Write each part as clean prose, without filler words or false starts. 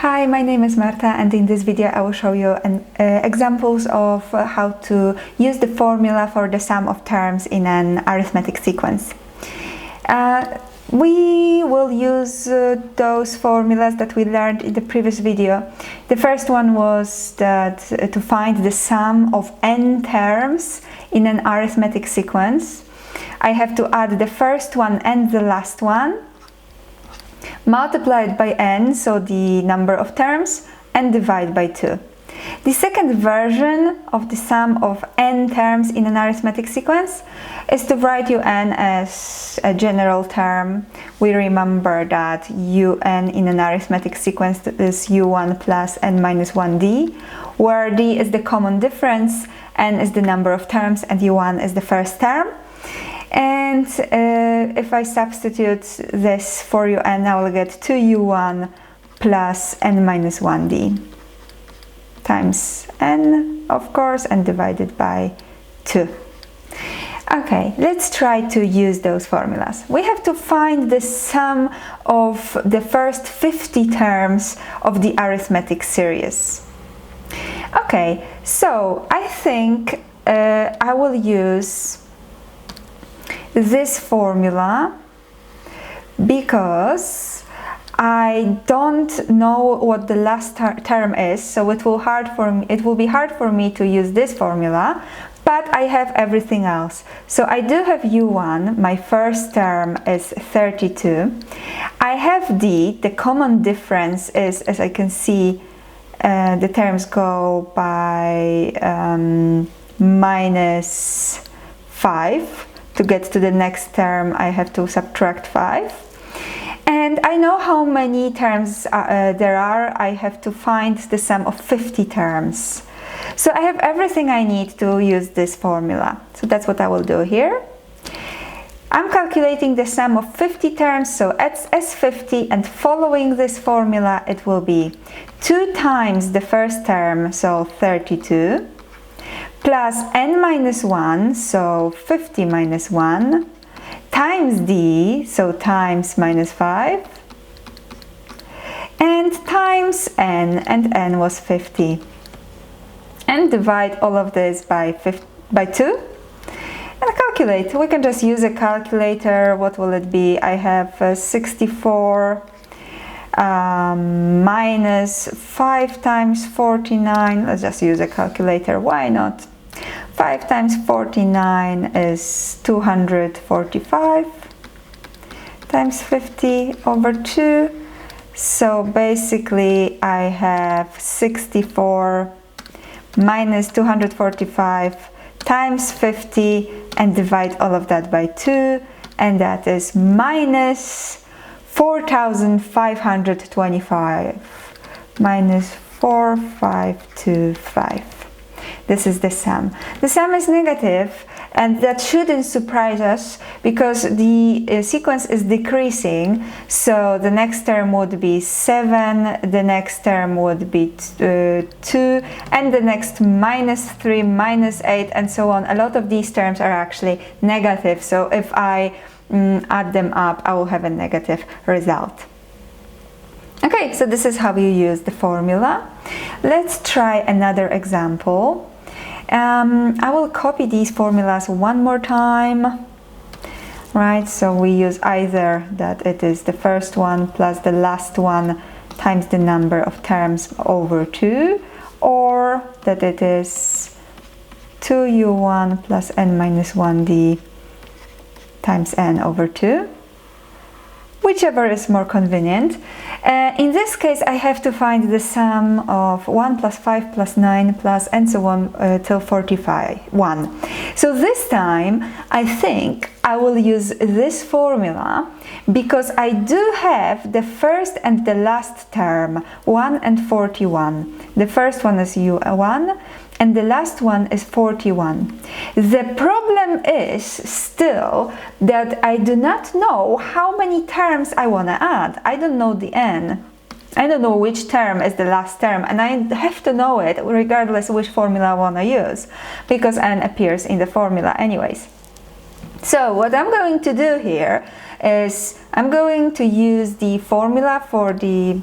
Hi, my name is Marta, and in this video I will show you examples of how to use the formula for the sum of terms in an arithmetic sequence. We will use those formulas that we learned in the previous video. The first one was that to find the sum of n terms in an arithmetic sequence, I have to add the first one and the last one, multiply it by n, so the number of terms, and divide by 2. The second version of the sum of n terms in an arithmetic sequence is to write un as a general term. We remember that un in an arithmetic sequence is u1 plus n minus 1d, where d is the common difference, n is the number of terms, and u1 is the first term. And if I substitute this for un, I will get 2u1 plus n minus 1d times n, of course, and divided by 2. Okay, let's try to use those formulas. We have to find the sum of the first 50 terms of the arithmetic series. Okay, so I think I will use this formula because I don't know what the last term is, so it will be hard for me to use this formula, but I have everything else. So I do have u1, my first term is 32. I have d, the common difference is, as I can see, the terms go by minus 5. To get to the next term, I have to subtract 5. And I know how many terms there are. I have to find the sum of 50 terms. So I have everything I need to use this formula. So that's what I will do here. I'm calculating the sum of 50 terms, so as 50, and following this formula, it will be 2 times the first term, so 32, plus n minus 1, so 50 minus 1, times d, so times minus 5, and times n, and n was 50. And divide all of this by 2 and calculate. We can just use a calculator. What will it be? I have 64 minus 5 times 49. Let's just use a calculator, why not? 5 times 49 is 245 times 50 over 2. So basically I have 64 minus 245 times 50 and divide all of that by 2, and that is minus 4,525, minus 4525. This is the sum. The sum is negative, and that shouldn't surprise us because the sequence is decreasing. So the next term would be 7, the next term would be 2, and the next minus 3, minus 8, and so on. A lot of these terms are actually negative, so if I add them up, I will have a negative result. Okay, so this is how you use the formula. Let's try another example. I will copy these formulas one more time. Right, so we use either that it is the first one plus the last one times the number of terms over 2, or that it is 2u1 plus n minus 1d times n over 2. Whichever is more convenient. In this case, I have to find the sum of 1 plus 5 plus 9 plus and so on till 41. So this time, I think I will use this formula because I do have the first and the last term, 1 and 41. The first one is u1 and the last one is 41. The problem is still that I do not know how many terms I want to add. I don't know the n. I don't know which term is the last term, and I have to know it regardless of which formula I want to use, because n appears in the formula anyways. So what I'm going to do here is I'm going to use the formula for the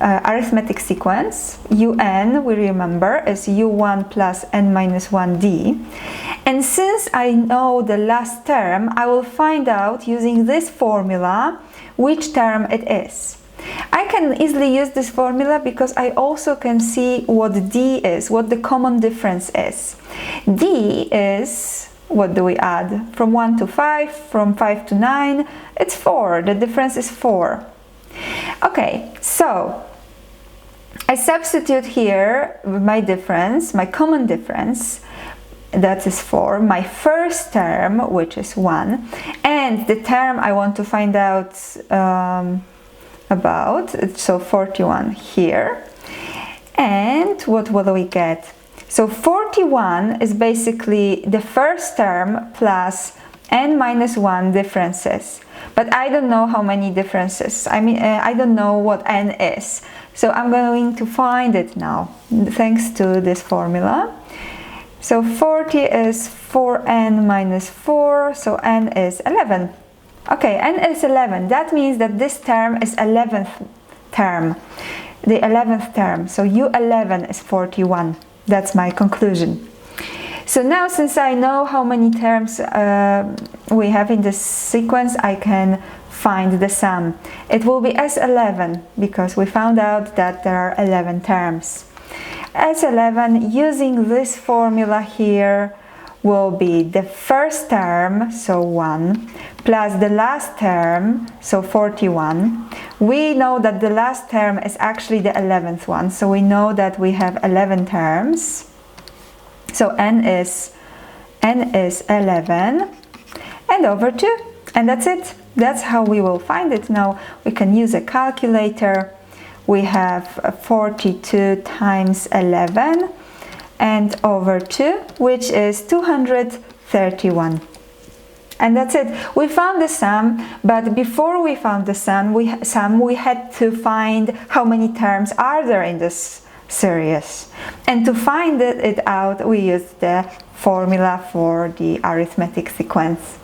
arithmetic sequence. un, we remember, is u1 plus n minus 1d. And since I know the last term, I will find out using this formula which term it is. I can easily use this formula because I also can see what d is, what the common difference is. D is, what do we add? From 1 to 5, from 5 to 9, it's 4. The difference is 4. Okay, so I substitute here my difference, my common difference, that is 4, my first term, which is 1, and the term I want to find out about, so 41 here. And what will we get? So 41 is basically the first term plus n minus 1 differences. But I don't know how many differences. I mean, I don't know what n is. So I'm going to find it now, thanks to this formula. So 40 is 4n minus 4, so n is 11. Okay, n is 11. That means that this term is 11th term, the 11th term. So u11 is 41. That's my conclusion. So now, since I know how many terms we have in this sequence, I can find the sum. It will be S11 because we found out that there are 11 terms. S11, using this formula here, will be the first term, so 1, plus the last term, so 41. We know that the last term is actually the 11th one, so we know that we have 11 terms. So n is 11 and over 2, and that's it. That's how we will find it. Now we can use a calculator. We have 42 times 11 and over 2, which is 231. And that's it. We found the sum, but before we found the sum, we had to find how many terms are there in this series. And to find it out, we used the formula for the arithmetic sequence.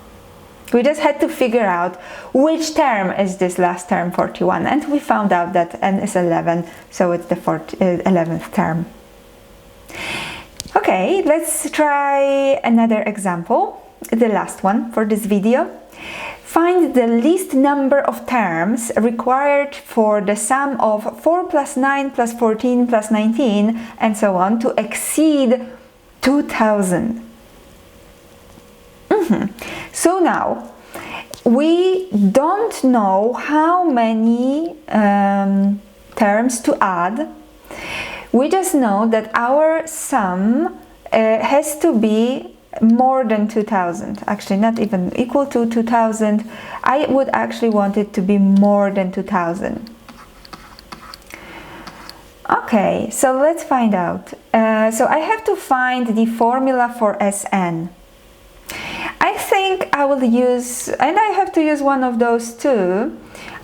We just had to figure out which term is this last term, 41, and we found out that n is 11, so it's the 11th term. Okay, let's try another example, the last one for this video. Find the least number of terms required for the sum of 4 plus 9 plus 14 plus 19 and so on to exceed 2000. So now, we don't know how many terms to add. We just know that our sum has to be more than 2000. Actually, not even equal to 2000. I would actually want it to be more than 2000. Okay, so let's find out. So I have to find the formula for Sn. I think I will use, and I have to use one of those too.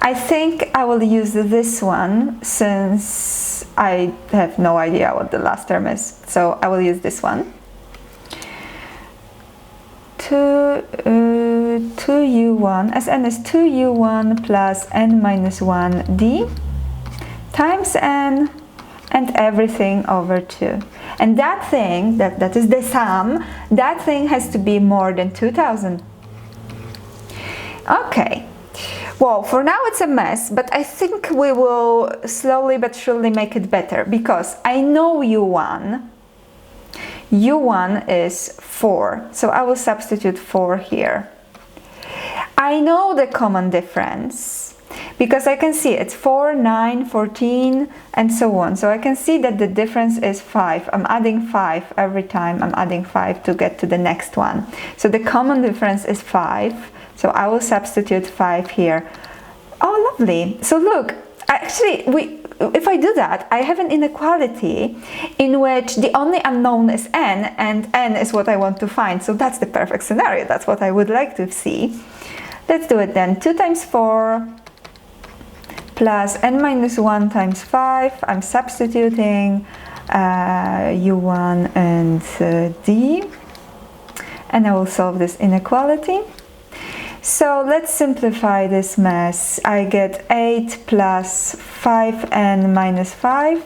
I think I will use this one since I have no idea what the last term is. So I will use this one. 2u1, Sn is 2u1 plus n minus 1d times n and everything over 2. And that thing, that is the sum, that thing has to be more than 2000. Okay, well, for now it's a mess, but I think we will slowly but surely make it better, because I know u1. u1 is 4, so I will substitute 4 here. I know the common difference, because I can see it's 4, 9, 14, and so on. So I can see that the difference is 5. I'm adding 5 every time. I'm adding 5 to get to the next one. So the common difference is 5. So I will substitute 5 here. Oh, lovely. So look, actually, if I do that, I have an inequality in which the only unknown is n, and n is what I want to find. So that's the perfect scenario. That's what I would like to see. Let's do it then. 2 times 4 plus n minus 1 times 5. I'm substituting u1 and d, and I will solve this inequality. So let's simplify this mess. I get 8 plus 5n minus 5.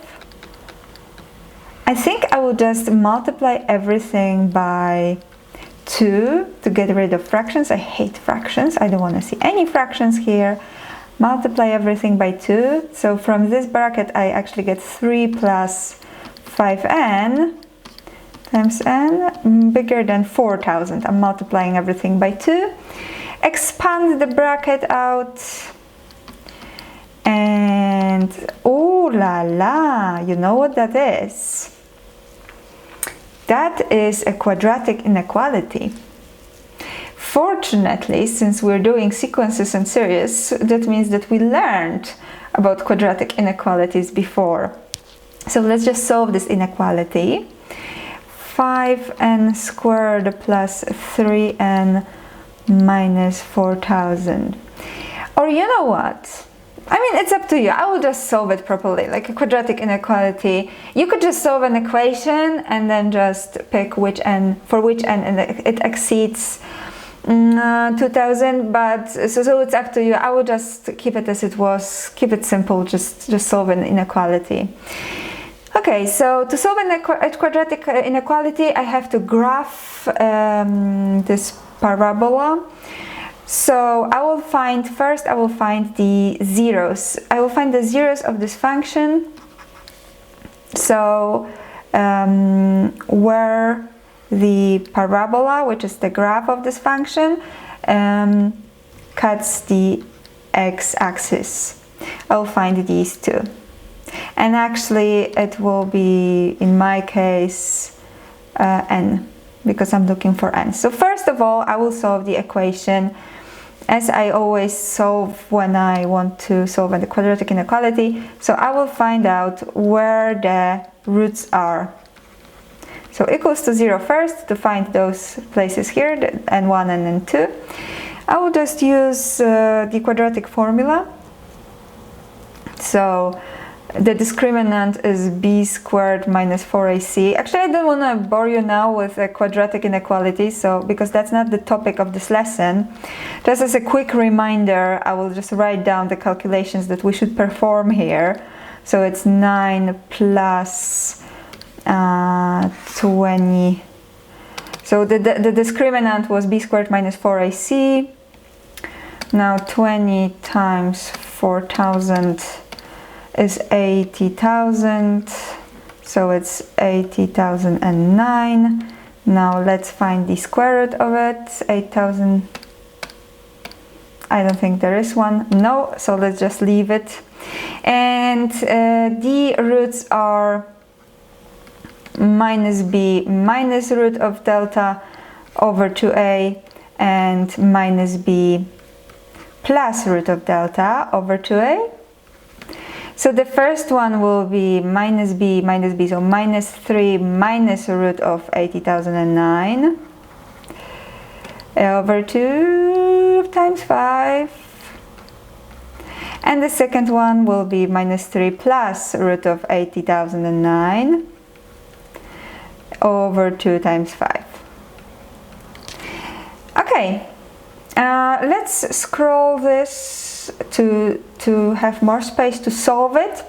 I think I will just multiply everything by 2 to get rid of fractions. I hate fractions. I don't want to see any fractions here. Multiply everything by 2. So from this bracket I actually get 3 plus 5n times n bigger than 4,000. I'm multiplying everything by 2. Expand the bracket out. And oh la la, you know what that is? That is a quadratic inequality. Fortunately, since we're doing sequences and series, that means that we learned about quadratic inequalities before. So let's just solve this inequality. 5n squared plus 3n minus 4,000. Or you know what? I mean, it's up to you. I will just solve it properly, like a quadratic inequality. You could just solve an equation and then just pick which n, for which n and it exceeds 2,000, but so it's up to you. I will just keep it as it was, keep it simple, just solve an inequality. Okay, so to solve a quadratic inequality, I have to graph this parabola. So I will find the zeros. I will find the zeros of this function. So where the parabola, which is the graph of this function, cuts the x-axis. I will find these two. And actually it will be, in my case, n, because I'm looking for n. So first of all, I will solve the equation as I always solve when I want to solve a quadratic inequality. So I will find out where the roots are. So equals to 0 first, to find those places here, the n1 and n2. I will just use the quadratic formula. So the discriminant is b squared minus 4ac. Actually, I don't want to bore you now with a quadratic inequality, so because that's not the topic of this lesson. Just as a quick reminder, I will just write down the calculations that we should perform here. So it's 9 plus 20. So the discriminant was b squared minus 4ac. Now 20 times 4,000 is 80,000, so it's 80,009. Now let's find the square root of it. 8,000, I don't think there is one. No, so let's just leave it. And the roots are minus b minus root of delta over 2a and minus b plus root of delta over 2a. So the first one will be minus b, so minus 3 minus root of 80,009 over 2 times 5. And the second one will be minus 3 plus root of 80,009 over 2 times 5. Okay, let's scroll this to have more space to solve it.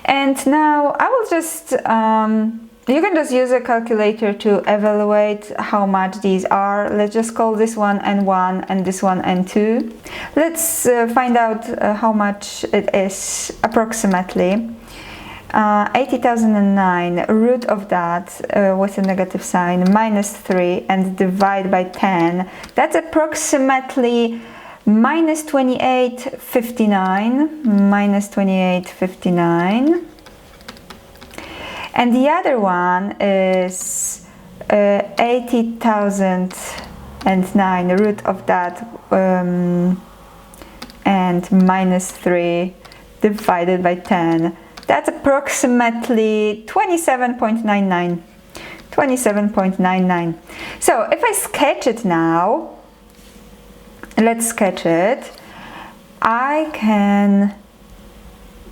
And now I will just, you can just use a calculator to evaluate how much these are. Let's just call this one n1 and this one n2. Let's find out how much it is approximately. 80,009, root of that with a negative sign, minus 3, and divide by 10. That's approximately minus 2859, minus 2859. And the other one is 80,009, root of that, and minus 3 divided by 10. That's approximately 27.99. 27.99. So if I sketch it now, let's sketch it. I can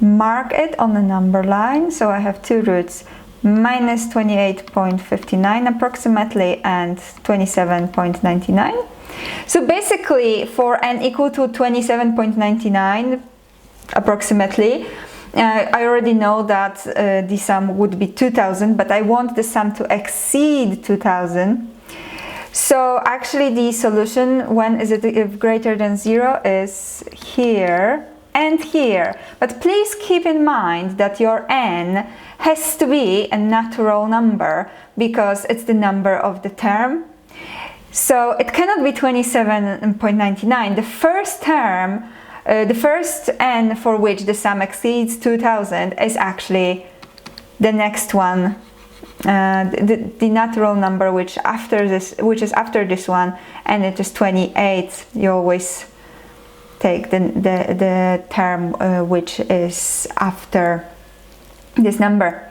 mark it on the number line. So I have two roots, minus 28.59 approximately and 27.99. So basically, for n equal to 27.99 approximately, I already know that the sum would be 2000, but I want the sum to exceed 2000. So actually the solution, when is it if greater than 0, is here and here. But please keep in mind that your n has to be a natural number because it's the number of the term. So it cannot be 27.99. The first term, the first n for which the sum exceeds 2000 is actually the next one, the natural number which is after this one, and it is 28. You always take the term which is after this number.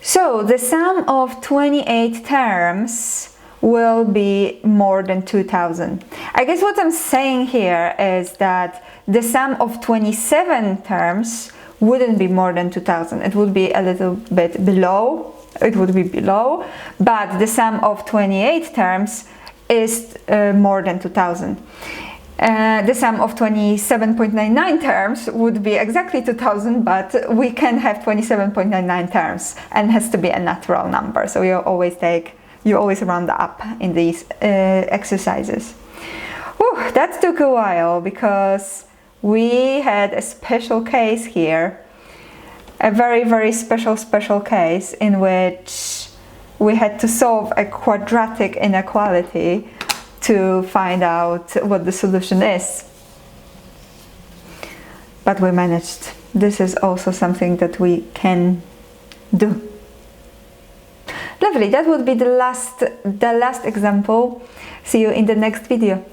So the sum of 28 terms will be more than 2000. I guess what I'm saying here is that the sum of 27 terms wouldn't be more than 2000. It would be a little bit below. It would be below, but the sum of 28 terms is more than 2000. The sum of 27.99 terms would be exactly 2000, but we can have 27.99 terms and has to be a natural number. So you always round up in these exercises. Whew, that took a while because we had a special case here, a very, very special case in which we had to solve a quadratic inequality to find out what the solution is. But we managed. This is also something that we can do. Lovely, that would be the last example. See you in the next video.